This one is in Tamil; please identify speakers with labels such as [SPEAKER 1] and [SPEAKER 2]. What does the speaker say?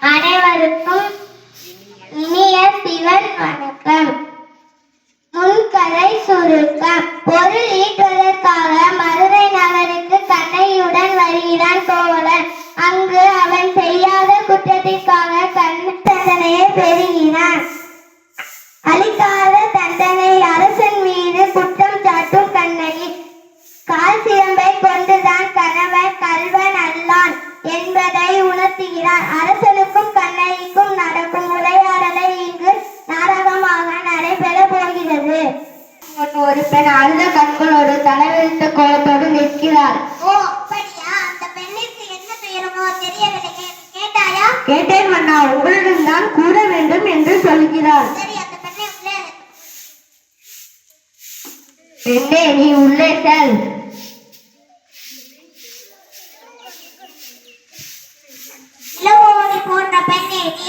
[SPEAKER 1] அனைவருக்கும் இனிய சிவன் வணக்கம். முன்கதை சுருக்கம். பொருள் ஈட்டுவதற்காக மதுரை நகருக்கு கண்ணையுடன் வருகிறான் கோவலன். அங்கு அவன் செய்யாத குற்றத்திற்காக தண்டனையை பெறுகிறான். அளிக்காத தண்டனை அரசன் மீது குற்றம் சாட்டும் கண்ணகி. கால் சிலம்பை கொண்டுதான் கணவன் கல்வன் அல்லான் என்பதை உணர்த்துகிறார். அரசனுக்கும் கண்ணகிக்கும் நடக்கும் உரையாடலை இங்கு நாடகமாக நடைபெற போகிறது. ஒரு பெண் அழுத கண்களோடு தலைவிரித்த கோலத்தோடு நிற்கிறார். ஓ அப்படியா? அந்த பெண்ணிற்கு என்ன பெயருமோ தெரியவில்லை. கேட்டாயா? கேட்டேன் மன்னா, உங்களுடன் தான் கூற வேண்டும் என்று சொல்கிறார். சரி, அந்த பெண்ணை உள்ளே பெண்ணே, நீ உள்ளே செல். இளவோடி போன்ற பெண்ணே, நீ